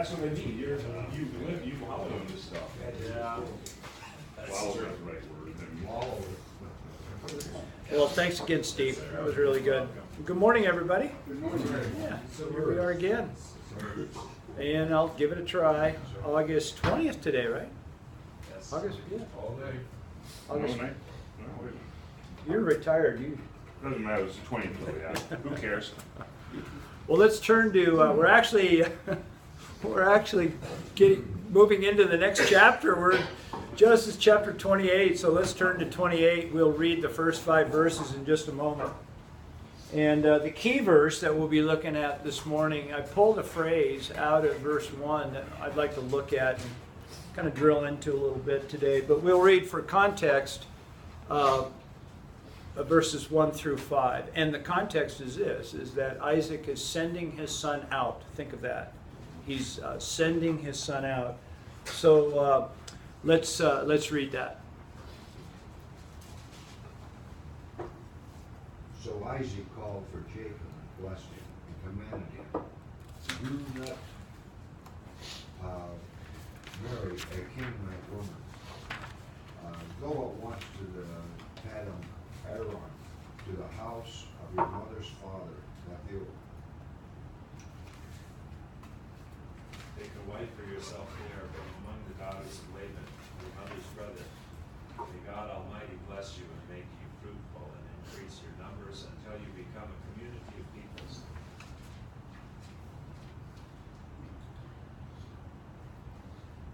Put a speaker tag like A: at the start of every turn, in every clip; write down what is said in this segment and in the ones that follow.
A: that's what I mean. You wallow in this stuff.
B: Yeah.
A: Wallow is the right word.
B: Wallow.
C: Well, thanks again, Steve. That was really good. Good morning, everybody.
B: Good morning.
C: Yeah, here we are again. And I'll give it a try. August 20th today, right?
B: Yes.
C: August, yeah.
B: All day.
C: August.
A: No, wait.
C: You're retired. You.
A: Doesn't matter, it's 20th though, yeah. Who cares?
C: Well, let's turn to. We're actually moving into the next chapter. We're in Genesis chapter 28. So let's turn to 28. We'll read the first 5 verses in just a moment. And the key verse that we'll be looking at this morning, I pulled a phrase out of verse 1 that I'd like to look at and kind of drill into a little bit today. But we'll read for context verses 1 through 5. And the context is this, is that Isaac is sending his son out. Think of that. He's sending his son out. So let's read that.
D: So Isaac called for Jacob and blessed him and commanded him, do not marry a Canaanite woman. Go at once to the Haddorff, to the house of your mother's father, Bethuel.
E: Take a wife for yourself there from among the daughters of Laban, your mother's brother. May God Almighty bless you and make you fruitful and increase your numbers until you become a community of peoples.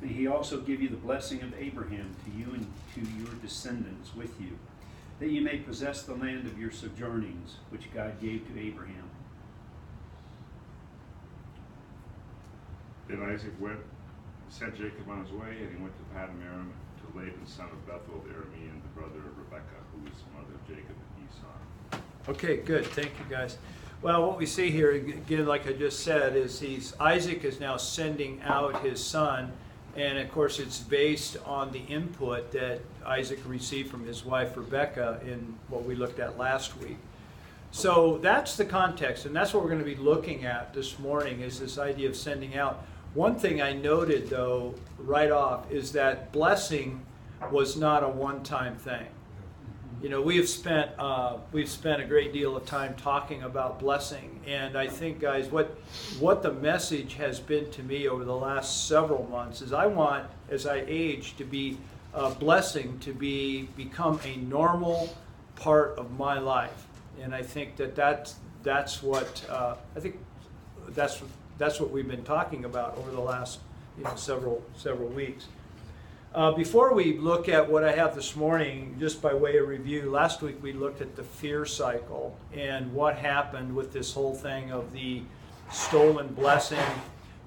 F: May he also give you the blessing of Abraham to you and to your descendants with you, that you may possess the land of your sojournings, which God gave to Abraham.
A: Then Isaac sent Jacob on his way, and he went to Paddan Aram to Laban, son of Bethuel, the Aramean, the brother of Rebekah, who was the mother of Jacob and Esau.
C: Okay, good. Thank you, guys. Well, what we see here, again, like I just said, is Isaac is now sending out his son. And of course, it's based on the input that Isaac received from his wife Rebekah in what we looked at last week. So that's the context, and that's what we're going to be looking at this morning, is this idea of sending out. One thing I noted, though, right off, is that blessing was not a one-time thing. You know, we've spent a great deal of time talking about blessing, and I think, guys, what the message has been to me over the last several months is I want, as I age, to be a blessing, to become a normal part of my life, and I think that's what we've been talking about over the last several weeks. Before we look at what I have this morning, just by way of review, last week we looked at the fear cycle and what happened with this whole thing of the stolen blessing.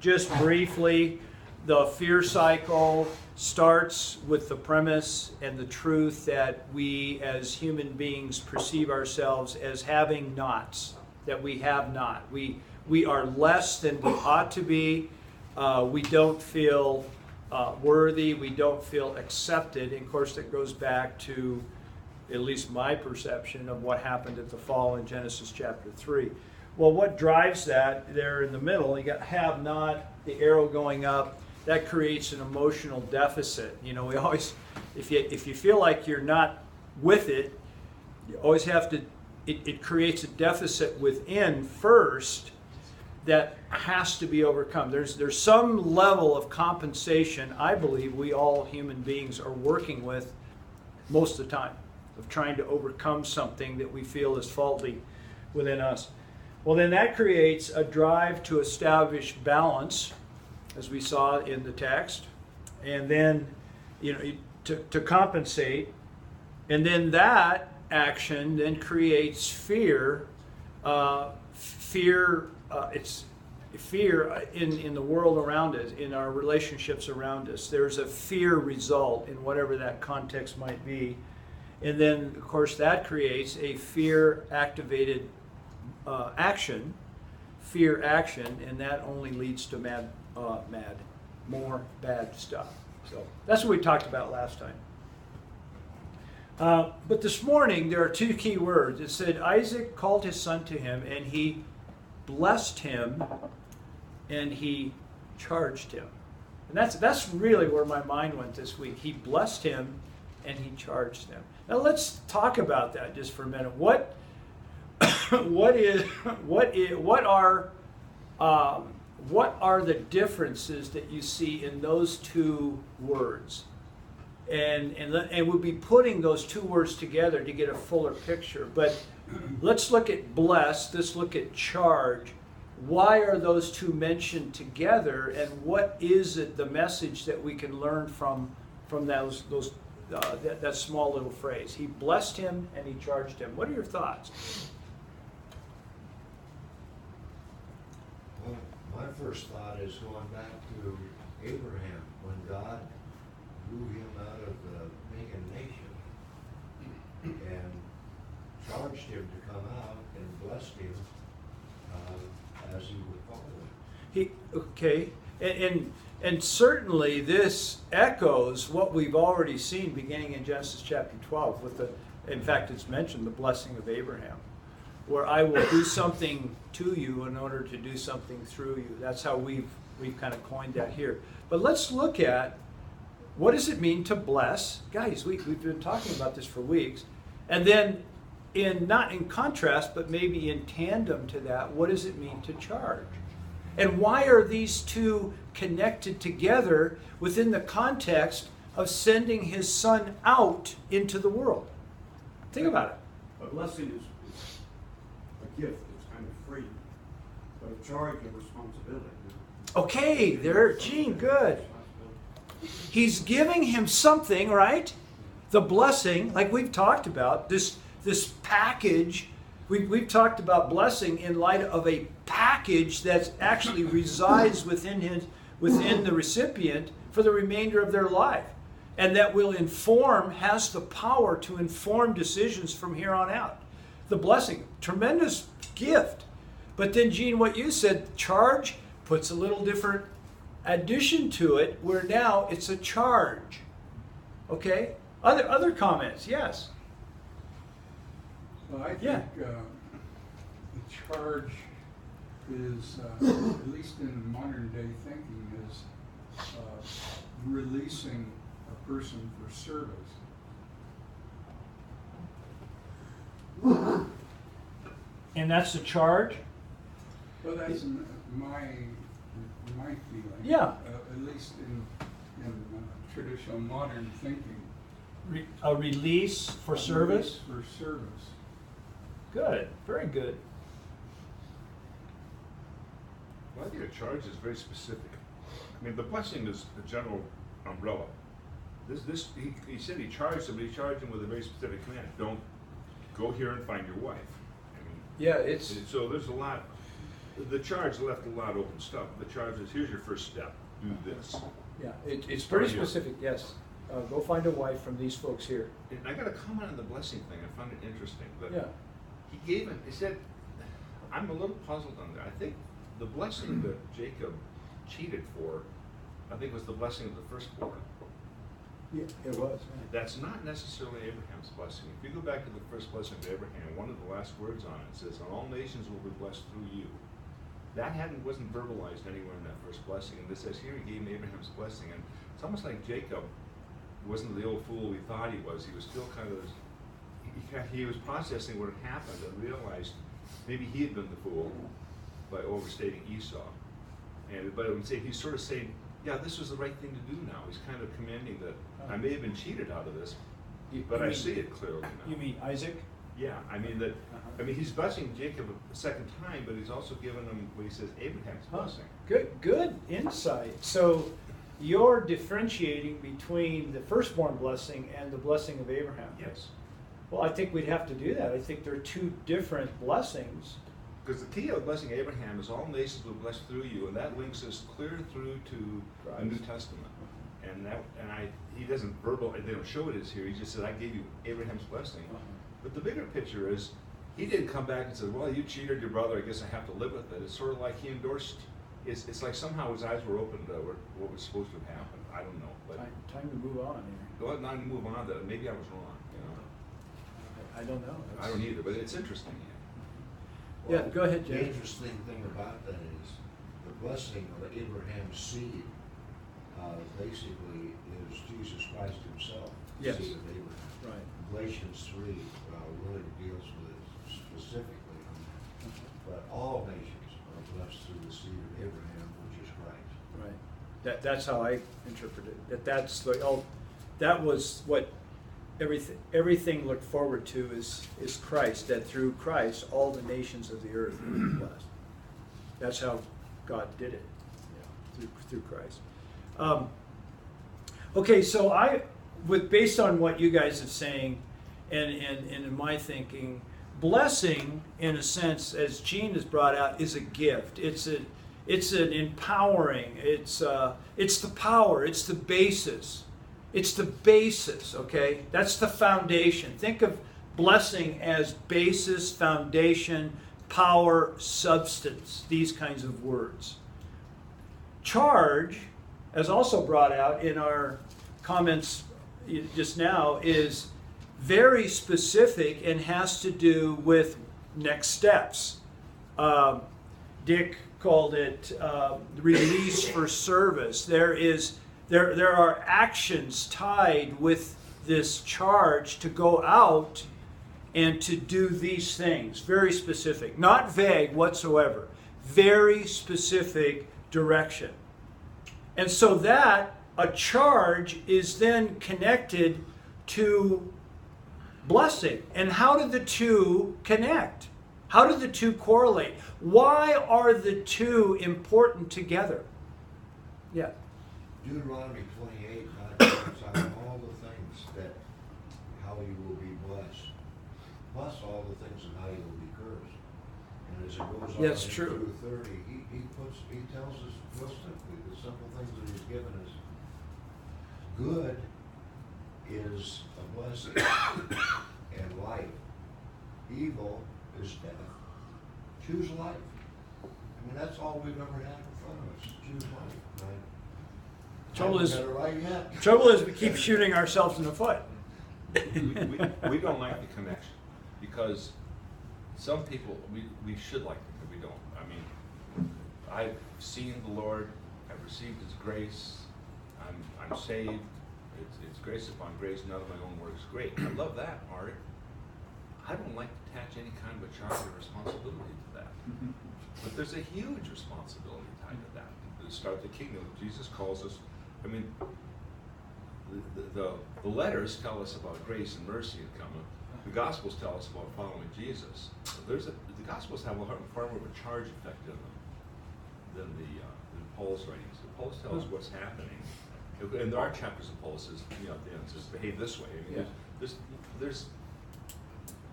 C: Just briefly, the fear cycle starts with the premise and the truth that we as human beings perceive ourselves as having nots, that we have not. We are less than we ought to be. We don't feel worthy, we don't feel accepted. And of course, that goes back to at least my perception of what happened at the fall in Genesis chapter 3. Well, what drives that there in the middle, you got have not, the arrow going up, that creates an emotional deficit. You know, we always, if you feel like you're not with it, you always have to, it creates a deficit within first that has to be overcome. There's some level of compensation I believe we all human beings are working with most of the time, of trying to overcome something that we feel is faulty within us. Well, then that creates a drive to establish balance, as we saw in the text, and then to compensate, and then that action then creates fear. It's fear in the world around us, in our relationships around us. There's a fear result in whatever that context might be. And then, of course, that creates a fear-activated action, and that only leads to more bad stuff. So that's what we talked about last time. But this morning, there are 2 key words. It said, Isaac called his son to him, and he blessed him, and he charged him. And that's really where my mind went this week. He blessed him and he charged him. Now let's talk about that just for a minute. What are the differences that you see in those two words? And we'll be putting those two words together to get a fuller picture. But let's look at bless, let's look at charge. Why are those two mentioned together, and what is it, the message that we can learn from that small little phrase? He blessed him and he charged him. What are your thoughts?
D: Well, my first thought is going back to Abraham, when God drew him out of the pagan nation and charged him to come out and blessed him as he would follow him.
C: And certainly this echoes what we've already seen beginning in Genesis chapter 12 with in fact it's mentioned the blessing of Abraham, where I will do something to you in order to do something through you. That's how we've kind of coined that here. But let's look at, what does it mean to bless? Guys, we've been talking about this for weeks. And then not in contrast, but maybe in tandem to that, what does it mean to charge? And why are these two connected together within the context of sending his son out into the world? Think about it.
B: A blessing is a gift, it's kind of free, but a charge of responsibility.
C: Okay, there, Gene, good. He's giving him something, right? The blessing, like we've talked about, this package. We've talked about blessing in light of a package that actually resides within the recipient for the remainder of their life, and that will has the power to inform decisions from here on out. The blessing, tremendous gift. But then, Gene, what you said, charge, puts a little different addition to it, where now it's a charge. Okay? Other comments? Yes.
G: Well, I think
C: Yeah.
G: the charge is, at least in modern day thinking, is releasing a person for service.
C: And that's a charge?
G: Well, that's my feeling.
C: Yeah.
G: At least in traditional modern thinking.
C: A release for service?
G: Release for service.
C: Good. Very good.
A: Well, I think a charge is very specific. I mean, the blessing is the general umbrella. He said he charged him, but he charged him with a very specific command. Don't go here and find your wife. I mean,
C: Yeah,
A: so there's a lot. The charge left a lot of open stuff. The charge is, here's your first step. Do this.
C: yeah, it's pretty specific, yes. Go find a wife from these folks here.
A: And I got a comment on the blessing thing. I found it interesting. But
C: Yeah.
A: he said, I'm a little puzzled on that. I think the blessing that Jacob cheated for, I think, was the blessing of the firstborn.
C: Yeah, it was.
A: That's not necessarily Abraham's blessing. If you go back to the first blessing of Abraham, one of the last words on it says, "And all nations will be blessed through you." That wasn't verbalized anywhere in that first blessing. And this says here he gave him Abraham's blessing. And it's almost like Jacob wasn't the old fool we thought he was. He was still kind of, he was processing what had happened and realized maybe he had been the fool by overstating Esau. But I would say he's sort of saying, yeah, this was the right thing to do now. He's kind of commending that I may have been cheated out of this, but I see it clearly now.
C: You mean Isaac?
A: Yeah, I mean that. I mean he's blessing Jacob a second time, but he's also given him what he says Abraham's blessing.
C: Good insight. So you're differentiating between the firstborn blessing and the blessing of Abraham.
A: Yes.
C: Well, I think we'd have to do that. I think there are two different blessings.
A: Because the key of blessing Abraham is all nations will be blessed through you, and that links us clear through to the New Testament. He doesn't they don't show it as here. He just said, I gave you Abraham's blessing. But the bigger picture is, he didn't come back and say, well, you cheated your brother, I guess I have to live with it. It's sort of like he endorsed, it's like somehow his eyes were opened to what was supposed to have happened. I don't know. But
C: Time to move on here.
A: well, time to move on that. Maybe I was wrong.
C: I don't know.
A: I don't either, but it's interesting.
C: Yeah, go ahead,
D: The
C: Jay.
D: interesting thing about that is the blessing of Abraham's seed basically is Jesus Christ himself, the
C: Yes.
D: seed of Abraham.
C: Right.
D: Galatians 3 really deals with it specifically on that. But all nations are blessed through the seed of Abraham, which is Christ.
C: Right. That's how I interpret it. That was what everything looked forward to is Christ. That through Christ, all the nations of the earth will be blessed. That's how God did it, through Christ. Okay, so based on what you guys are saying, and in my thinking, blessing, in a sense, as Gene has brought out, is a gift. It's an empowering. It's the power. It's the basis. It's the basis. Okay, that's the foundation. Think of blessing as basis, foundation, power, substance. These kinds of words. Charge, as also brought out in our comments just now, is very specific and has to do with next steps. Dick called it release for service. There are actions tied with this charge to go out and to do these things. Very specific, not vague whatsoever. Very specific direction. And so that a charge is then connected to blessing. And how do the two connect? How do the two correlate? Why are the two important together? Yeah.
D: Deuteronomy 28 points out all the things that how you will be blessed, plus all the things of how you will be cursed. And as it goes on
C: That's true.
D: through 30, he tells us real simply the simple things that he's given us. Good is a blessing and life. Evil is death. Choose life. I mean, that's all we've ever had in front of us. Choose life, right?
C: Trouble is we keep shooting ourselves in the foot.
A: We don't like the connection because some people, we should like it, but we don't. I mean, I've seen the Lord, I've received His grace, I'm saved, it's grace upon grace, none of my own works. Great, I love that, Art. I don't like to attach any kind of a charge or responsibility to that. But there's a huge responsibility tied to that. To start the kingdom, Jesus calls us, I mean, the letters tell us about grace and mercy and coming. The Gospels tell us about following Jesus. The Gospels have far more of a charge effect in them than Paul's writings. Paul tells us what's happening. And there are chapters of Paul says, at the end it says, behave this way. I mean, there's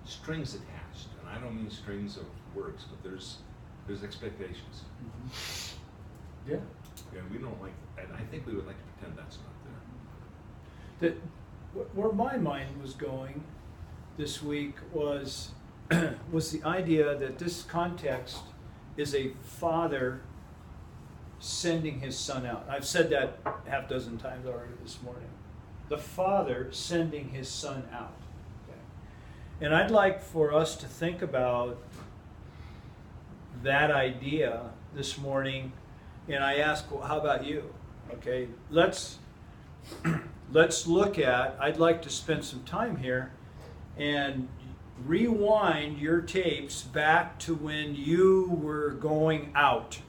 A: strings attached, and I don't mean strings of works, but there's expectations.
C: Yeah.
A: And we don't like, and I think we would like to pretend that's not there.
C: Where my mind was going this week was the idea that this context is a father sending his son out. I've said that half dozen times already this morning. The father sending his son out. Okay. And I'd like for us to think about that idea this morning. And I ask, well, how about you? Okay, let's look at, I'd like to spend some time here and rewind your tapes back to when you were going out.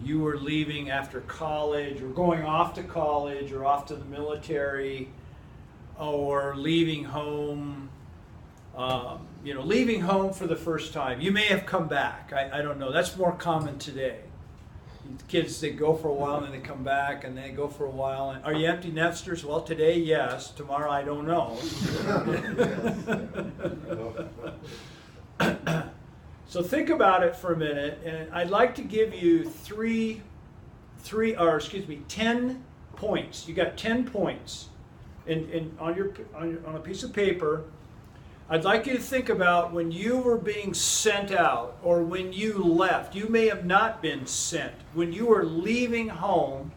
C: You were leaving after college, or going off to college, or off to the military, or leaving home, leaving home for the first time. You may have come back. I don't know. That's more common today. Kids, they go for a while and then they come back and they go for a while. And, are you empty nesters? Well, today, yes. Tomorrow, I don't know. So think about it for a minute, and I'd like to give you 10 points. You got 10 points on a piece of paper. I'd like you to think about when you were being sent out, or when you left. You may have not been sent. When you were leaving home,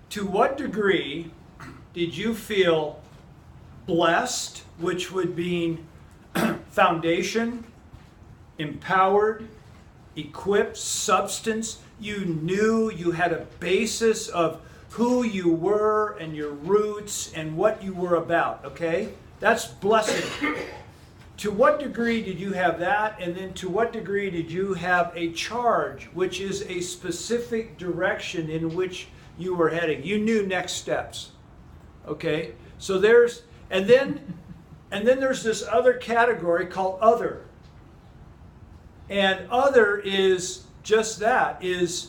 C: to what degree did you feel blessed, which would mean foundation, empowered, equipped, substance? you knew you had a basis of who you were and your roots and what you were about, okay? That's blessing. To what degree did you have that? And then to what degree did you have a charge, which is a specific direction in which you were heading? You knew next steps. Okay? So there's, and then there's this other category called other. And other is just that, is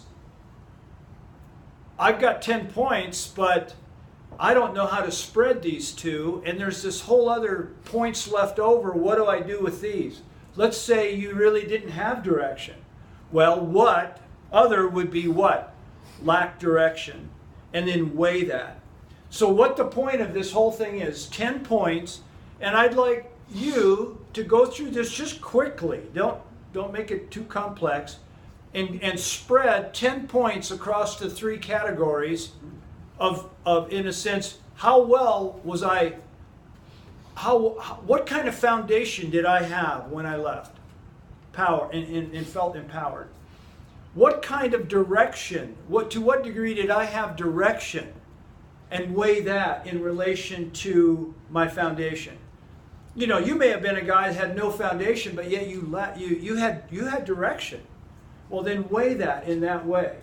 C: I've got 10 points, but I don't know how to spread these two, and there's this whole other points left over. What do I do with these? Let's say you really didn't have direction. Well, what? Other would be what? Lack direction. And then weigh that. So what the point of this whole thing is, 10 points, and I'd like you to go through this just quickly. Don't make it too complex. And spread 10 points across the three categories of in a sense, how well was I, what kind of foundation did I have when I left? Power and felt empowered. What kind of direction, to what degree did I have direction? And weigh that in relation to my foundation. You know, you may have been a guy that had no foundation, but yet you had direction. Well, then weigh that in that way.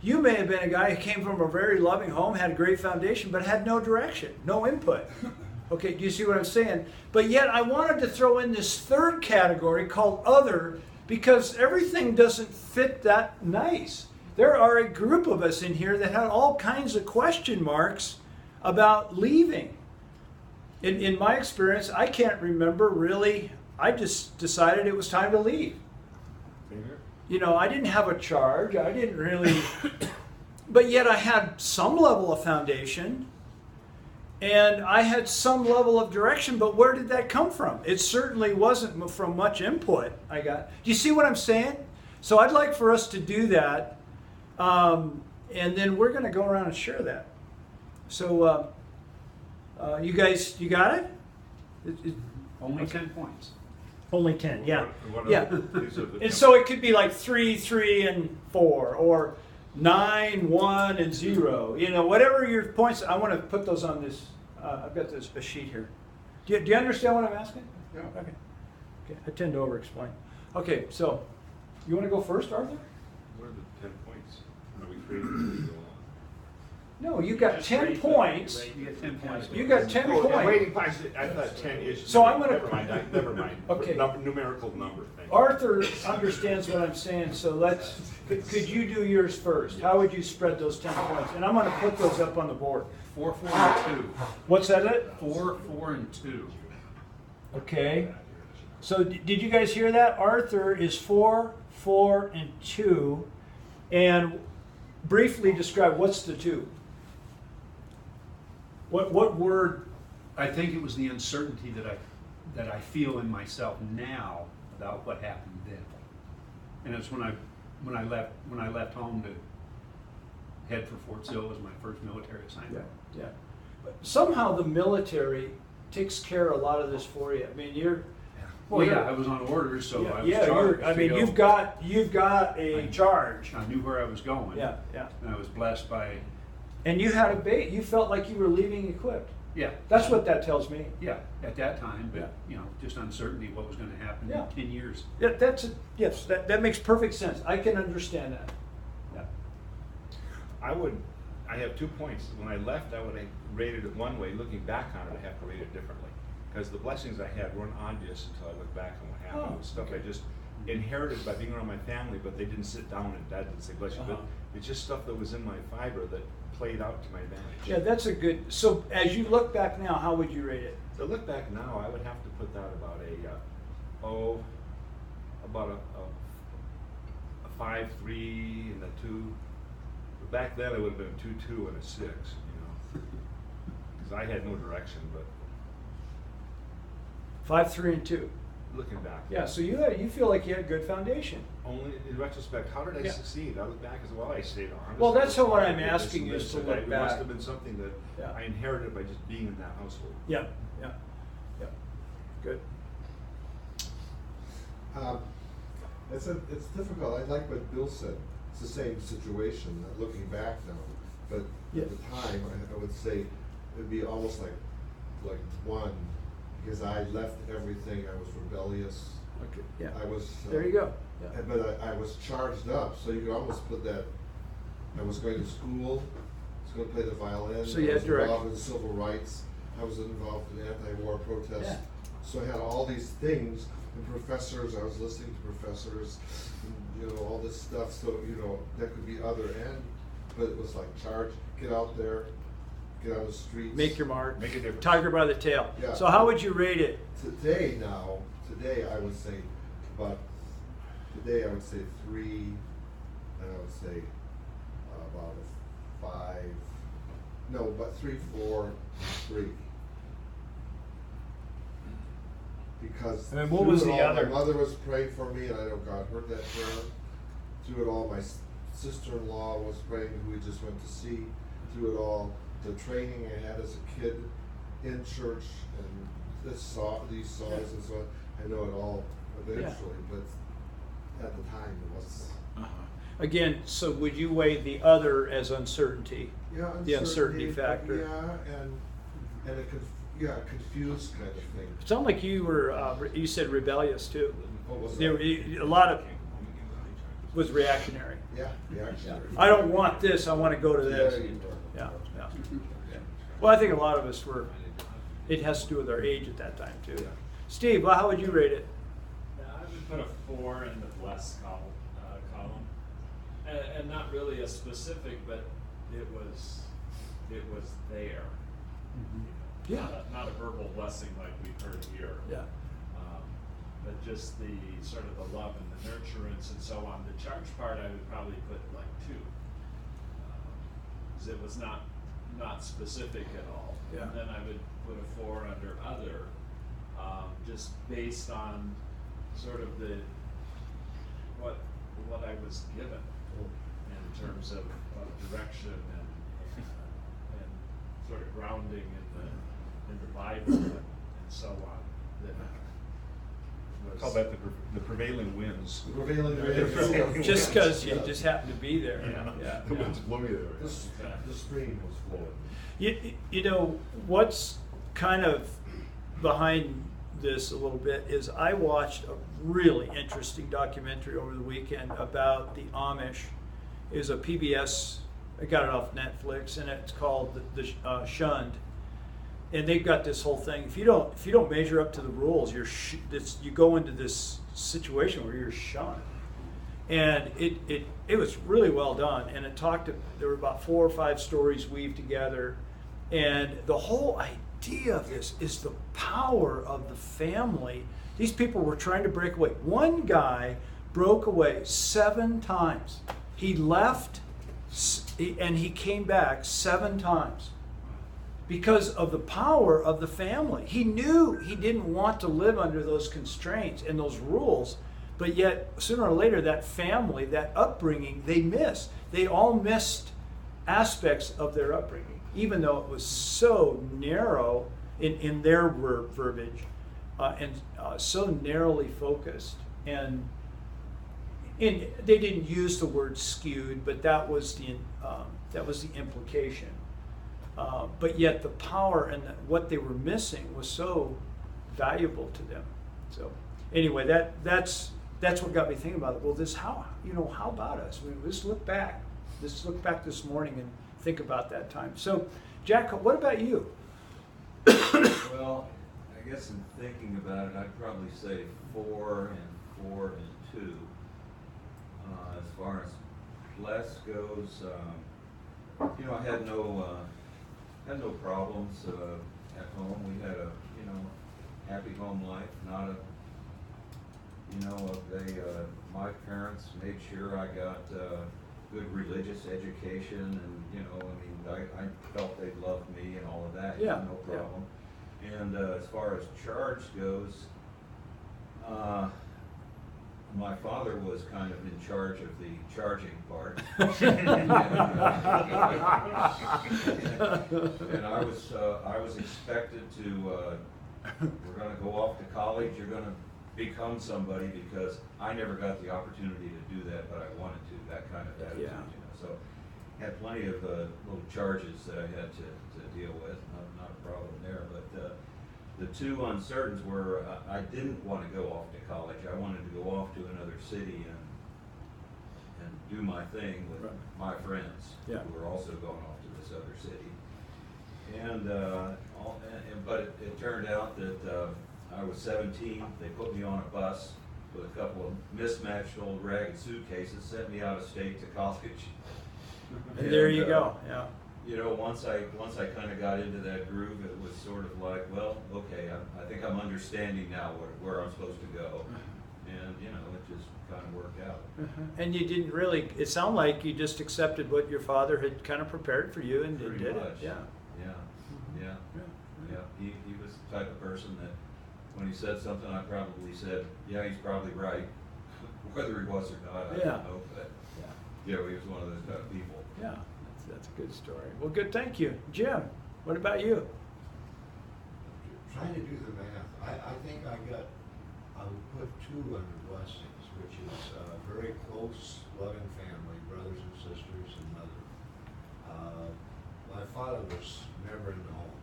C: You may have been a guy who came from a very loving home, had a great foundation, but had no direction, no input. Okay, do you see what I'm saying? But yet I wanted to throw in this third category called other, because everything doesn't fit that nice. There are a group of us in here that had all kinds of question marks about leaving. In my experience, I can't remember really. I just decided it was time to leave. You know, I didn't have a charge. I didn't really, but yet I had some level of foundation and I had some level of direction, but where did that come from? It certainly wasn't from much input I got. Do you see what I'm saying? So I'd like for us to do that, and then we're going to go around and share that. So you guys, you got it?
F: Only 10 points.
C: Only 10, yeah.
A: What
C: Yeah.
A: these are the
C: And so it could be like 3, 3, and 4, or 9, 1, and 0. You know, whatever your points. I want to put those on this. I've got a sheet here. Do you understand what I'm asking?
G: Yeah.
C: Okay. Okay. I tend to over-explain. Okay, so you want to go first, Arthur?
A: What are the 10 points? Are we creating as we go along?
C: No, you got 10 points.
F: You get 10 points.
C: You got 10
A: Oh,
C: points.
A: waiting points. I thought 10 issues.
C: So I'm gonna-
A: Never mind. Never mind.
C: Okay.
A: Numerical number. Thank you.
C: Arthur understands what I'm saying, so could you do yours first? How would you spread those 10 points? And I'm going to put those up on the board.
F: 4, 4, and 2.
C: What's that it?
F: 4, 4, and 2.
C: Okay. So did you guys hear that? Arthur is 4, 4, and 2. And briefly describe what's the 2. What word?
F: I think it was the uncertainty that I feel in myself now about what happened then. And it's when I left home to head for Fort Sill as my first military assignment.
C: Yeah. But somehow the military takes care of a lot of this for you. I mean,
F: Well, yeah, I was on orders, so I was
C: yeah,
F: charged.
C: I mean,
F: to go.
C: you've got a charge.
F: I knew where I was going.
C: Yeah.
F: And I was blessed by,
C: And you had a bait. You felt like you were leaving equipped.
F: yeah.
C: That's what that tells me.
F: Yeah, at that time, but,
C: Yeah.
F: you know, just uncertainty what was gonna happen
C: Yeah.
F: in 10 years.
C: Yeah, yes, that makes perfect sense. I can understand that. Yeah.
A: I have 2 points. When I left, I would have rated it one way. Looking back on it, I have to rate it differently. Because the blessings I had weren't obvious until I look back on what happened.
C: Oh,
A: It was stuff
C: okay.
A: I just inherited by being around my family, but they didn't sit down and Dad didn't say bless you. But
C: Uh-huh.
A: it's just stuff that was in my fiber that played out to my advantage.
C: Yeah, that's a good. So as you look back now, how would you rate it?
A: To look back now, I would have to put that about a 5.3 and a 2. But back then, it would have been a 2.2 and a 6. You know, because I had no direction. But
C: 5, 3, and 2.
A: looking back,
C: Yeah. So you feel like you had a good foundation.
A: only in retrospect, how did I
C: Yeah.
A: succeed? I look back as well. I stayed on.
C: Well, that's what I'm
A: I did this
C: asking
A: and
C: is
A: this,
C: to
A: and
C: look
A: It
C: back.
A: must have been something that
C: Yeah.
A: I inherited by just being in that household.
C: Yeah. Good.
H: It's difficult. I like what Bill said. it's the same situation, looking back now. But
C: Yeah.
H: at the time, I would say it'd be almost like one, because I left everything, I was rebellious.
C: Okay, yeah.
H: I was.
C: There you go. Yeah.
H: But I was charged up, so you could almost put that, I was going to school, I was gonna play the violin.
C: So you had
H: I was
C: direct-
H: involved in civil rights, I was involved in anti-war protests.
C: Yeah.
H: So I had all these things, and professors, I was listening to professors, and, you know, all this stuff, so, you know, that could be other end, but it was like charge, get out there, get on the streets.
C: Make your mark.
A: Make a difference.
C: Tiger by the tail.
H: Yeah.
C: So how would you rate it?
H: Today I would say I would say 3, and I would say about a 5, no, but 3, 4, 3. Because
C: And what was
H: through it
C: the
H: all,
C: other?
H: My mother was praying for me, and I know God heard that prayer. Through it all, my sister-in-law was praying, who we just went to see. Through it all, the training I had as a kid in church, and these songs and so on, I know it all eventually, but at the time it was.
C: Again, so would you weigh the other as uncertainty?
H: Yeah,
C: The uncertainty factor.
H: Yeah, and a confused kind of thing.
C: It sounded like you were, you said rebellious too.
H: What was
C: There,
H: that?
C: a lot of was reactionary.
H: Yeah, reactionary.
C: I don't want this, I want to go to this.
H: There you go.
C: Yeah, yeah. Well, I think a lot of us were, it has to do with our age at that time too.
H: Yeah.
C: Steve, well, how would you rate it?
E: I would put a 4 in the blessed column, and not really a specific, but it was there.
C: Yeah.
E: Not a verbal blessing like we've heard here.
C: Yeah.
E: But just the sort of the love and the nurturance and so on. The charge part I would probably put like 2, because it was not specific at all.
C: Yeah.
E: And then I would put a 4 under other, just based on sort of what I was given in terms of direction and sort of grounding in the Bible and so on. That was,
A: Call that the prevailing winds.
H: The prevailing winds.
C: Just because you just happen to be there.
A: Yeah. The winds blow you there.
H: The stream was flowing.
C: You know, what's kind of behind this a little bit is I watched a really interesting documentary over the weekend about the Amish. It was a PBS, I got it off Netflix, and it's called the Shunned. And they've got this whole thing. If you don't measure up to the rules, you go into this situation where you're shunned. And it was really well done. And there were about 4 or 5 stories weaved together. And the whole idea of this is the power of the family. These people were trying to break away. One guy broke away 7 times. He left and he came back 7 times because of the power of the family. He knew he didn't want to live under those constraints and those rules, but yet sooner or later that family, that upbringing, they all missed aspects of their upbringing, even though it was so narrow in their verbiage and so narrowly focused. And they didn't use the word skewed, but that was the implication. But yet the power and what they were missing was so valuable to them. So anyway, that's what got me thinking about it. Well, how about us? Let's look back. Let's look back this morning and think about that time. So, Jack, what about you?
I: Well, I guess in thinking about it, I'd probably say 4 and 4 and 2. As far as bless goes, I had no problems at home. We had a happy home life. Not a my parents made sure I got good religious education, and I felt they loved me and all of that.
C: Yeah,
I: No problem. And as far as charge goes, my father was kind of in charge of the charging part. And I was expected to, we're gonna go off to college, you're gonna become somebody because I never got the opportunity to do that, but I wanted to, that kind of attitude,
C: Yeah.
I: you know. So had plenty of little charges that I had to deal with, not a problem there. But the two uncertains were I didn't want to go off to college. I wanted to go off to another city and do my thing with
C: Right.
I: my friends
C: Yeah.
I: who were also going off to this other city. And but it turned out that I was 17. They put me on a bus with a couple of mismatched old ragged suitcases, sent me out of state to college.
C: And there you go, yeah.
I: You know, once I kind of got into that groove, it was sort of like, well, okay, I think I'm understanding now where I'm supposed to go. And, you know, it just kind of worked out.
C: And you didn't really, it sounded like you just accepted what your father had kind of prepared for you and
I: Pretty
C: did it,
I: much.
C: yeah.
I: Yeah, yeah,
C: Yeah.
I: yeah. He was the type of person that when he said something, I probably said, yeah, he's probably right. Whether he was or not, I
C: Yeah.
I: don't know, but,
C: Yeah.
I: yeah, he was one of those kind of people.
C: Yeah, that's a good story. Well, good, thank you. Jim, what about you?
D: Trying to do the math, I think I would put 2 under blessings, which is a very close, loving family, brothers and sisters and mother. My father was never in the home.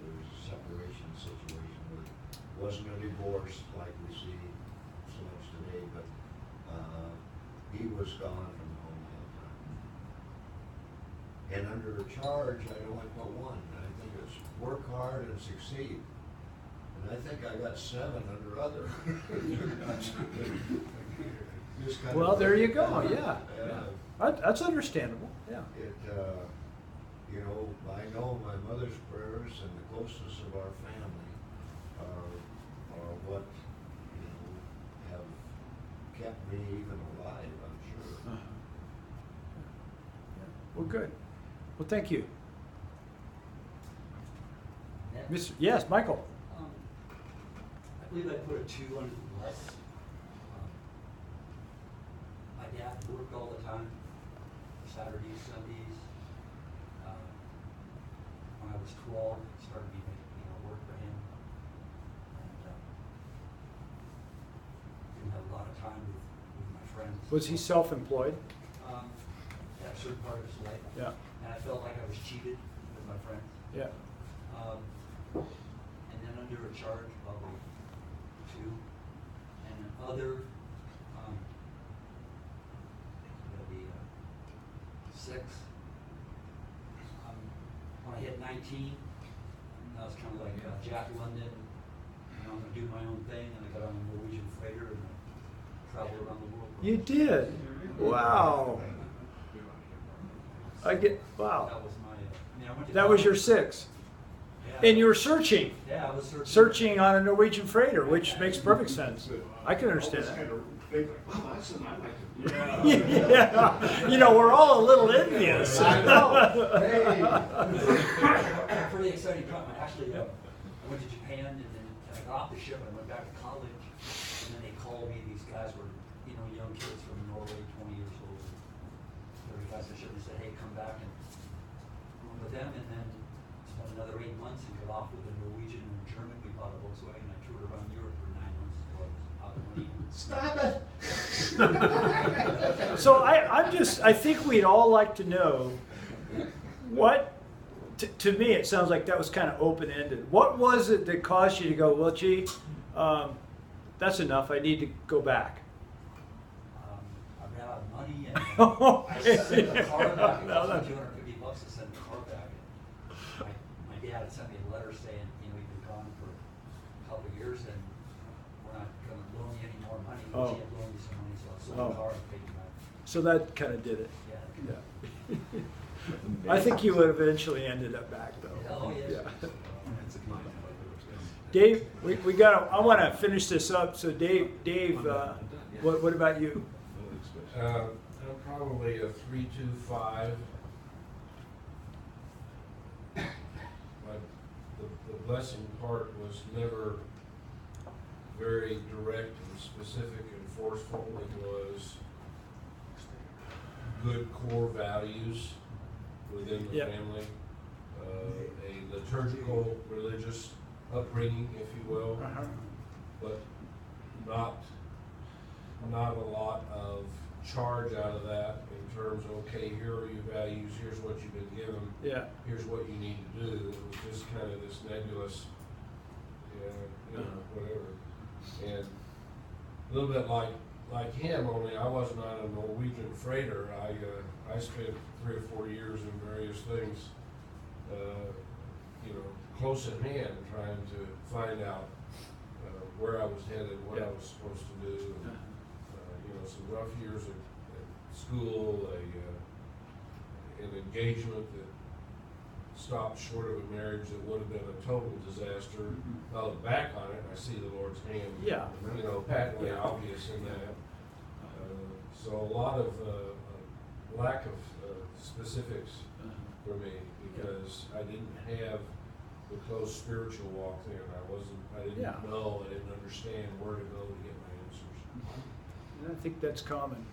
D: There was a separation situation, but it wasn't a divorce like we see so much today, but he was gone from the home all the time. And under a charge, I only put 1. I think it's work hard and succeed. And I think I got 7 under other. Just kind
C: Well,
D: of
C: there you
D: break it
C: go,
D: down.
C: yeah. That's understandable, yeah.
D: It, you know, I know my mother's prayers and the closeness of our family are what, you know, have kept me even alive, I'm sure.
C: Uh-huh. Yeah. Well, good. Well, thank you. Mr. Yes, Michael.
J: I believe I put a 2 under the bless. My dad worked all the time, Saturdays, Sundays. When I was 12, started work for him. And didn't have a lot of time with my friends.
C: Was he self-employed?
J: At a certain part of his life.
C: Yeah.
J: And I felt like I was cheated with my friends.
C: Yeah.
J: And then under a charge, probably 2, and then other, it'll be 6. When I hit 19, I was kind of like Jack London, and I'm gonna do my own thing, and I got on a Norwegian freighter and I traveled around the world.
C: You did? Wow. Wow.
J: That was my, I went to
C: That was your
J: college.
C: 6.
J: Yeah.
C: And you were searching.
J: Yeah, I was searching.
C: Searching on a Norwegian freighter, which makes perfect sense. I can understand that. Yeah, you know, we're all a little envious.
J: A pretty exciting time. Actually, I went to Japan and then I got off the ship and went back to college. And then they called me. These guys were, young kids from Norway, 20 years old. They were guys on the ship and said, "Hey, come back and room with them." And then spent another 8 months and got off with a Norwegian and a German. We bought a Volkswagen. I toured around Europe for 9 months until I was out of money.
H: Stop it!
C: So I think we'd all like to know what, to me, it sounds like that was kind of open-ended. What was it that caused you to go, well, gee, that's enough, I need to go back?
J: I ran out of money and I sent the car back. It
C: No,
J: cost
C: no.
J: me $250 to send the car back. My dad had sent me a letter saying, we've been gone for a couple of years and we're not going to loan you any more money.
C: Oh.
J: He had loaned me some money, so I sold
C: Oh.
J: the car and paid him back.
C: So that kind of did it.
J: Yeah.
C: Yeah. I think you would have eventually ended up back, though.
J: Oh, yes.
C: Yeah. Dave, we got. I want to finish this up. So, Dave, what about you?
K: I'm probably a 3.25. But the blessing part was never very direct and specific and forceful. It was good core values within the
C: Yep.
K: family, a liturgical religious upbringing, if you will.
C: Uh-huh.
K: But not a lot of charge out of that in terms of, okay, here are your values, here's what you've been given.
C: Yeah.
K: Here's what you need to do. It was just kind of this nebulous, whatever. And a little bit like him, only I wasn't on a Norwegian freighter. I spent 3 or 4 years in various things, close at hand, trying to find out where I was headed, what I was supposed to do. And, some rough years at school, an engagement that stopped short of a marriage that would have been a total disaster. I look back on it, and I see the Lord's hand,
C: Yeah.
K: patently obvious in that. So a lot of lack of specifics for me, because I didn't have the close spiritual walk then. I didn't know, I didn't understand where to go to get my answers.
C: And I think that's common.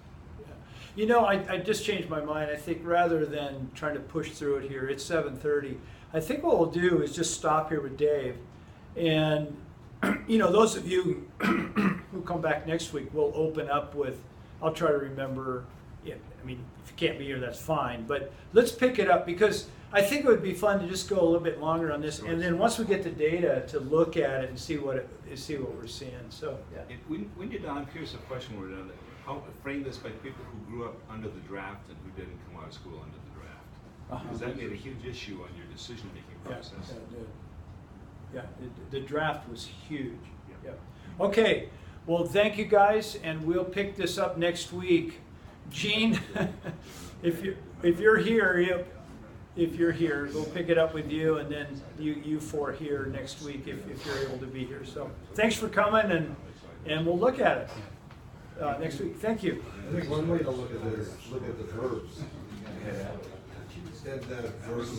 C: Yeah. I just changed my mind. I think rather than trying to push through it here, it's 7:30. I think what we'll do is just stop here with Dave. And, those of you who come back next week, we'll open up with, I'll try to remember, if you can't be here, that's fine. But let's pick it up, because I think it would be fun to just go a little bit longer on this. And then once we get the data, to look at it and see what we're seeing. So, yeah.
A: When you're done, I'm curious, a question we're done, how frame this by people who grew up under the draft and who didn't come out of school under the draft. Because that made a huge issue on your decision-making process.
C: Yeah, it did. Yeah, the draft was huge.
A: Yeah.
C: Yeah. Okay, well, thank you guys, and we'll pick this up next week. Gene, if you're here, we'll pick it up with you, and then you four here next week if you're able to be here. So thanks for coming, and we'll look at it next week. Thank you.
H: I think one way to look at this, look at the verbs. And that verse